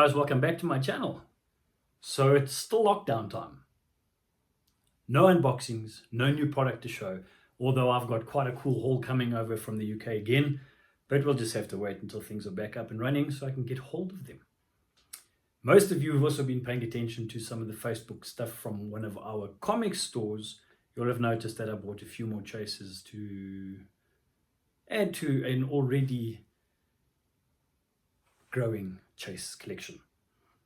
guys, welcome back to my channel. So it's still lockdown time. No unboxings, no new product to show, although I've got quite a cool haul coming over from the UK again, but we'll just have to wait until things are back up and running so I can get hold of them. Most of you have also been paying attention to some of the Facebook stuff from one of our comic stores. You'll have noticed that I bought a few more chases to add to an already growing chase collection.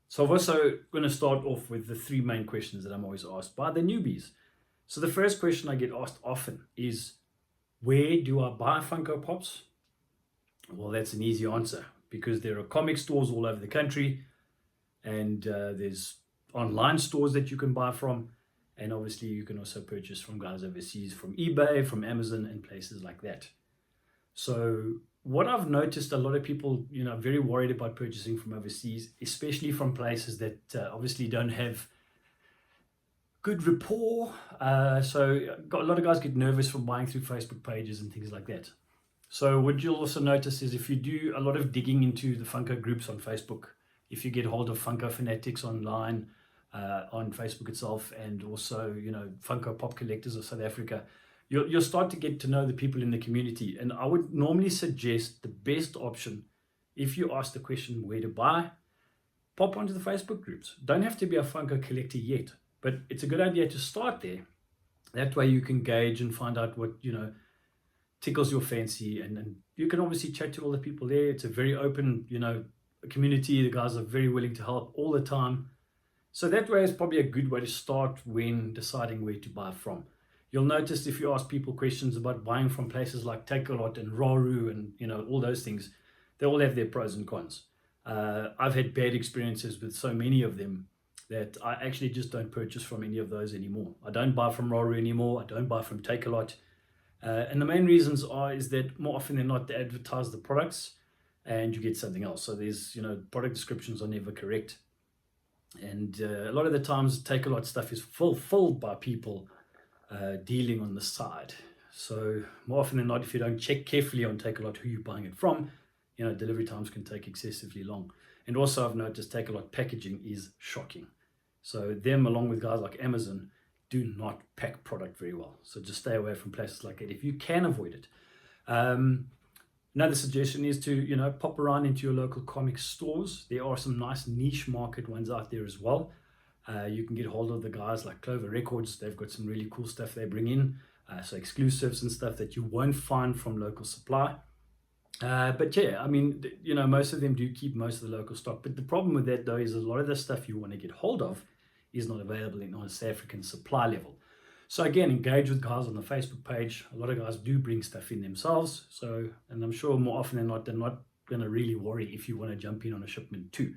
So I've also going to start off with the three main questions that I'm always asked by the newbies. So the first question I get asked often is, where do I buy Funko Pops? Well, that's an easy answer, because there are comic stores all over the country, and there's online stores that you can buy from, and obviously you can also purchase from guys overseas, from eBay, from Amazon, and places like that. So what I've noticed, a lot of people, very worried about purchasing from overseas, especially from places that obviously don't have good rapport. So a lot of guys get nervous from buying through Facebook pages and things like that. So what you'll also notice is, if you do a lot of digging into the Funko groups on Facebook, if you get hold of Funko Fanatics online, on Facebook itself, and also, Funko Pop Collectors of South Africa, you'll start to get to know the people in the community. And I would normally suggest the best option, if you ask the question where to buy, pop onto the Facebook groups. Don't have to be a Funko collector yet, but it's a good idea to start there. That way you can gauge and find out what, tickles your fancy. And you can obviously chat to all the people there. It's a very open, community. The guys are very willing to help all the time. So that way is probably a good way to start when deciding where to buy from. You'll notice, if you ask people questions about buying from places like Takealot and Raru and all those things, they all have their pros and cons. I've had bad experiences with so many of them that I actually just don't purchase from any of those anymore. I don't buy from Raru anymore. I don't buy from Takealot. And the main reasons is that more often than not, they advertise the products and you get something else. So there's, product descriptions are never correct. And a lot of the times Takealot stuff is filled by people dealing on the side. So more often than not, if you don't check carefully on Takealot who you're buying it from, delivery times can take excessively long. And also I've noticed Takealot packaging is shocking. So them, along with guys like Amazon, do not pack product very well. So just stay away from places like that if you can avoid it. Another suggestion is to pop around into your local comic stores. There are some nice niche market ones out there as well. You can get hold of the guys like Clover Records. They've got some really cool stuff they bring in, so exclusives and stuff that you won't find from local supply. But yeah, I mean, most of them do keep most of the local stock. But the problem with that, though, is a lot of the stuff you want to get hold of is not available in on a South African supply level. So again, engage with guys on the Facebook page. A lot of guys do bring stuff in themselves. So, and I'm sure more often than not, they're not going to really worry if you want to jump in on a shipment too.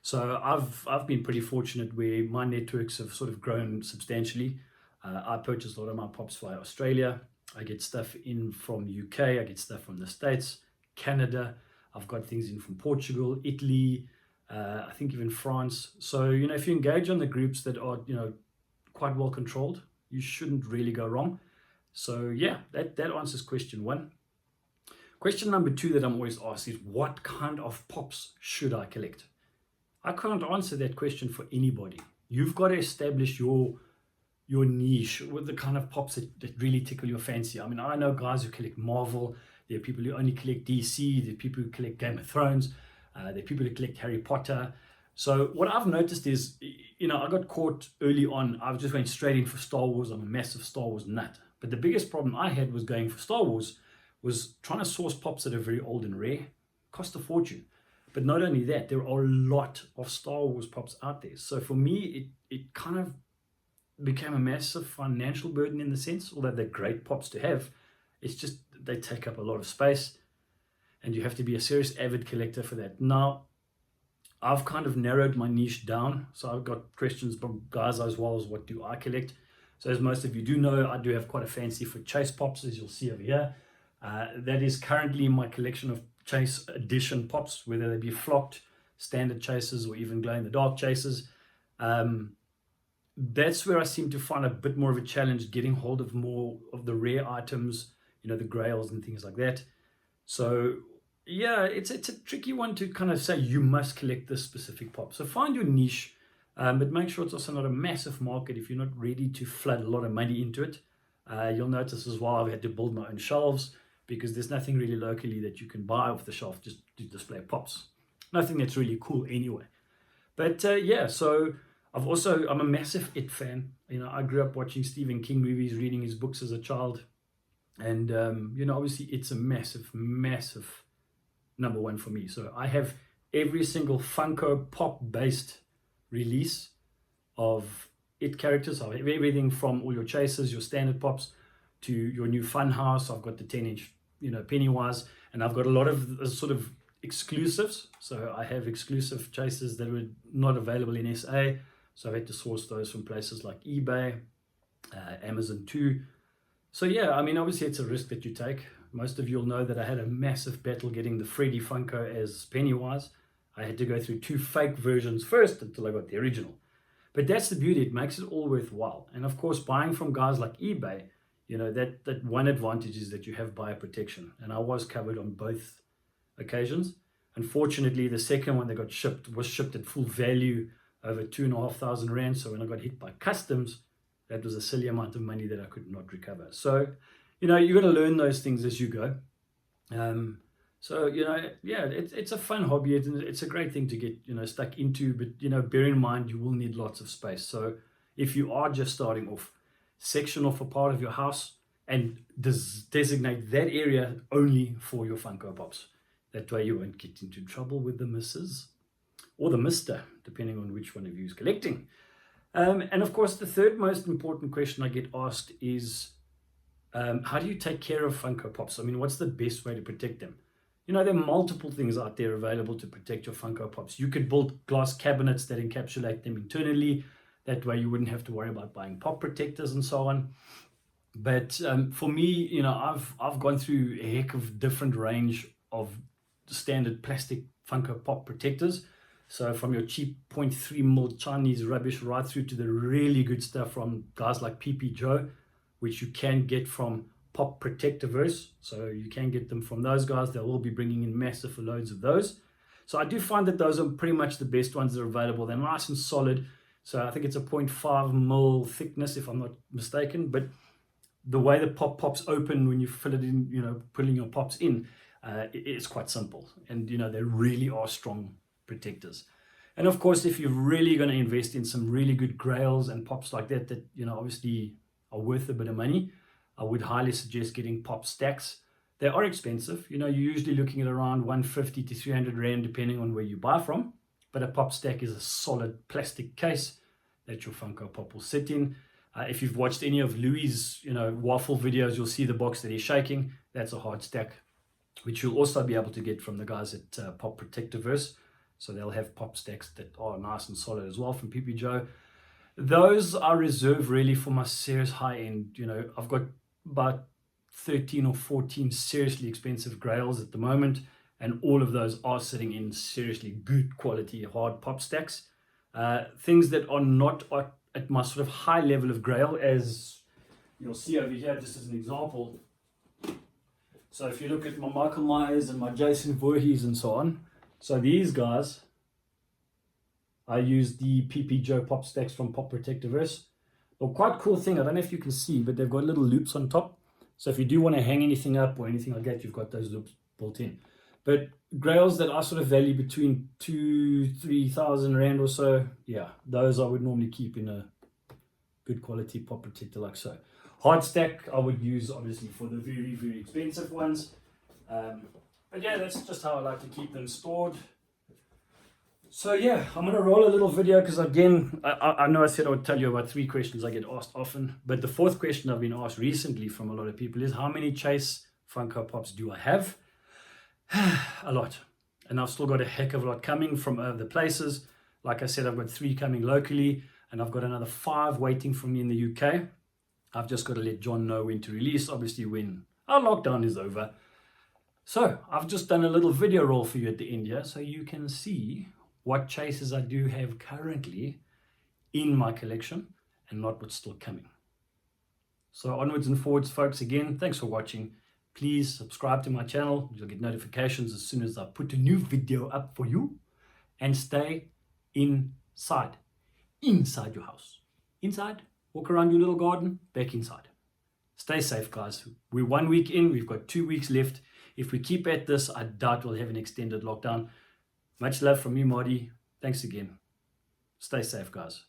So I've been pretty fortunate where my networks have sort of grown substantially. I purchase a lot of my pops via Australia. I get stuff in from UK. I get stuff from the States, Canada. I've got things in from Portugal, Italy, I think even France. So, if you engage on the groups that are, quite well controlled, you shouldn't really go wrong. So yeah, that answers question one. Question number two that I'm always asked is, what kind of pops should I collect? I can't answer that question for anybody. You've got to establish your niche with the kind of pops that really tickle your fancy. I mean, I know guys who collect Marvel. There are people who only collect DC. There are people who collect Game of Thrones. There are people who collect Harry Potter. So what I've noticed is, I got caught early on. I just went straight in for Star Wars. I'm a massive Star Wars nut. But the biggest problem I had was going for Star Wars was trying to source pops that are very old and rare. Cost a fortune. But not only that, there are a lot of Star Wars pops out there. So for me, it kind of became a massive financial burden in the sense, although they're great pops to have. It's just they take up a lot of space and you have to be a serious avid collector for that. Now, I've kind of narrowed my niche down. So I've got questions from guys as well as what do I collect. So as most of you do know, I do have quite a fancy for chase pops, as you'll see over here. That is currently my collection of chase edition pops, whether they be flocked, standard chases, or even glow-in-the-dark chases. That's where I seem to find a bit more of a challenge getting hold of more of the rare items, the grails and things like that. So yeah, it's a tricky one to kind of say you must collect this specific pop. So find your niche, but make sure it's also not a massive market if you're not ready to flood a lot of money into it. You'll notice as well I've had to build my own shelves because there's nothing really locally that you can buy off the shelf just to display pops. Nothing that's really cool anyway. But yeah, so I'm a massive It fan. You know, I grew up watching Stephen King movies, reading his books as a child, and you know, obviously it's a massive, massive number one for me. So I have every single Funko Pop based release of It characters. I have everything from all your chasers, your standard pops, to your new Funhouse. I've got the 10-inch, you know, Pennywise, and I've got a lot of sort of exclusives. So I have exclusive chasers that were not available in SA. So I had to source those from places like eBay, Amazon too. So yeah, I mean, obviously it's a risk that you take. Most of you'll know that I had a massive battle getting the Freddy Funko as Pennywise. I had to go through 2 fake versions first until I got the original. But that's the beauty, it makes it all worthwhile. And of course, buying from guys like eBay, you know, that one advantage is that you have buyer protection. And I was covered on both occasions. Unfortunately, the second one that got shipped was shipped at full value over 2,500 Rand. So when I got hit by customs, that was a silly amount of money that I could not recover. So, you know, you've got to learn those things as you go. So, you know, yeah, it's a fun hobby. It's a great thing to get, you know, stuck into. But, you know, bear in mind, you will need lots of space. So if you are just starting off, section off a part of your house and designate that area only for your Funko Pops. That way you won't get into trouble with the missus or the mister, depending on which one of you is collecting. And of course, the third most important question I get asked is, how do you take care of Funko Pops? I mean, what's the best way to protect them? You know, there are multiple things out there available to protect your Funko Pops. You could build glass cabinets that encapsulate them internally. That way you wouldn't have to worry about buying pop protectors and so on. But for me, you know, I've gone through a heck of different range of standard plastic Funko Pop protectors. So from your cheap 0.3mm Chinese rubbish right through to the really good stuff from guys like PP Joe, which you can get from Pop Protectiverse. So you can get them from those guys. They'll all be bringing in massive loads of those. So I do find that those are pretty much the best ones that are available. They're nice and solid. So I think it's a 0.5mm thickness, if I'm not mistaken. But the way the pop pops open when you fill it in, you know, putting your pops in, it's quite simple. And, you know, they really are strong protectors. And of course, if you're really going to invest in some really good grails and pops like that, you know, obviously are worth a bit of money, I would highly suggest getting pop stacks. They are expensive. You know, you're usually looking at around 150 to 300 Rand, depending on where you buy from. But a pop stack is a solid plastic case that your Funko Pop will sit in. If you've watched any of Louis', you know, waffle videos, you'll see the box that he's shaking. That's a hard stack, which you'll also be able to get from the guys at Pop Protectiverse. So they'll have pop stacks that are nice and solid as well from PP Joe. Those are reserved really for my serious high end. You know, I've got about 13 or 14 seriously expensive grails at the moment, and all of those are sitting in seriously good quality hard pop stacks. Things that are not at my sort of high level of grail, as you'll see over here, just as an example. So if you look at my Michael Myers and my Jason Voorhees and so on, so these guys, I use the PP Joe pop stacks from Pop Protectiverse. A quite cool thing, I don't know if you can see, but they've got little loops on top. So if you do want to hang anything up or anything like that, you've got those loops built in. But grails that I sort of value between 2,000-3,000 Rand or so, yeah, those I would normally keep in a good quality pop protector like so. Hard stack I would use obviously for the very, very expensive ones. But yeah, that's just how I like to keep them stored. So yeah, I'm going to roll a little video because again, I know I said I would tell you about 3 questions I get asked often, but the 4th question I've been asked recently from a lot of people is, how many Chase Funko Pops do I have? A lot. And I've still got a heck of a lot coming from other places. Like I said, I've got 3 coming locally, and I've got another 5 waiting for me in the UK. I've just got to let John know when to release, obviously when our lockdown is over. So I've just done a little video roll for you at the end here, so you can see what chases I do have currently in my collection and not what's still coming. So onwards and forwards, folks. Again, thanks for watching. Please subscribe to my channel. You'll get notifications as soon as I put a new video up for you. And stay inside your house. Inside, walk around your little garden, back inside. Stay safe, guys. We're 1 week in, we've got 2 weeks left. If we keep at this, I doubt we'll have an extended lockdown. Much love from me, Marty. Thanks again. Stay safe, guys.